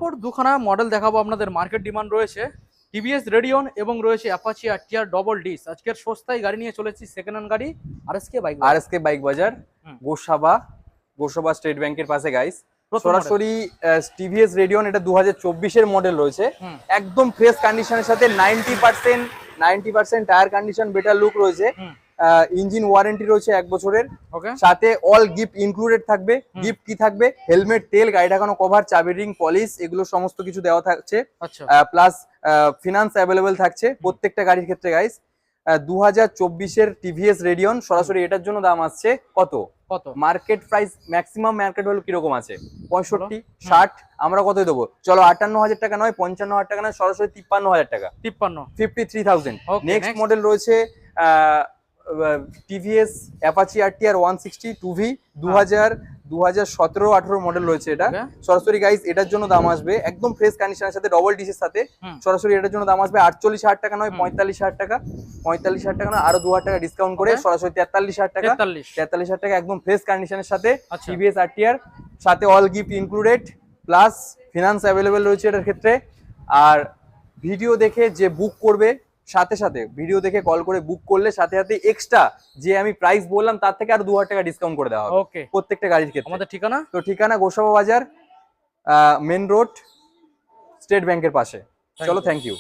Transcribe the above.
পরপর দুখানা মডেল দেখাবো আপনাদের। মার্কেট ডিমান্ড রয়েছে টিভিএস রেডিয়ন এবং রয়েছে অ্যাপাচি আরটিআর ডবল ডিস। আজকের সস্তায় গাড়ি নিয়ে চলেছি, সেকেন্ড হ্যান্ড গাড়ি আরএসকে বাইক বাজার, গোসাবা স্টেট ব্যাংকের পাশে গাইস। সরাসরি টিভিএস রেডিয়ন, এটা 2024 মডেল রয়েছে, একদম ফ্রেশ কন্ডিশনের সাথে 90% টায়ার কন্ডিশন, বেটার লুক রয়েছে। ইঞ্জিন ওয়ারেন্টি রয়েছে 1 বছরের, সাথে অল গিফট ইনক্লুডেড থাকবে। গিফট কি থাকবে? হেলমেট, তেল, গাড়ি ঢাকানো কভার, চাবি রিং, পলিশ, এগুলো সমস্ত কিছু দেওয়া থাকছে। প্লাস ফিনান্স অ্যাভেলেবেল থাকছে প্রত্যেকটা গাড়ির ক্ষেত্রে গাইস। 2024 টিভিএস রেডিয়ন সরাসরি এটার জন্য দাম আসছে কত? Market price maximum market value কিরকম আছে? 65, 60। আমরা কত দেবো? চলো 58,000 টাকা নয়, 55,000 টাকা নয়, সরাসরি 53,000 টাকা, 53,000। নেক্সট মডেল রয়েছে TVS Apache RTR 160 2V 2017-18 model রয়েছে এটা। সরাসরি গাইস এটার জন্য দাম আসবে একদম ফ্রেশ কন্ডিশনের সাথে, ডবল ডিসের সাথে। সরাসরি এটার জন্য দাম আসবে 48,000 টাকা নয়, 45,000 টাকা, 45,000 টাকা না, আরো 2,000 টাকা ডিসকাউন্ট করে সরাসরি 43,000 টাকা, 43,000 টাকা একদম ফ্রেশ কন্ডিশনের সাথে টিভিএস আরটিআর, সাথে all gift included, plus finance available রয়েছে এটার ক্ষেত্রে। আর ভিডিও দেখে যে বুক করবে, সাথে সাথে ভিডিও দেখে কল করে বুক করলে সাথে সাথে এক্সট্রা যে আমি প্রাইস বললাম তার থেকে আর 2,000 টাকা ডিসকাউন্ট করে দেওয়া হবে প্রত্যেকটা গাড়ির ক্ষেত্রে। আমাদের ঠিকানা? তো ঠিকানা গোসাবা বাজার, মেন রোড, স্টেট ব্যাংকের পাশে। চলো, থ্যাংক ইউ।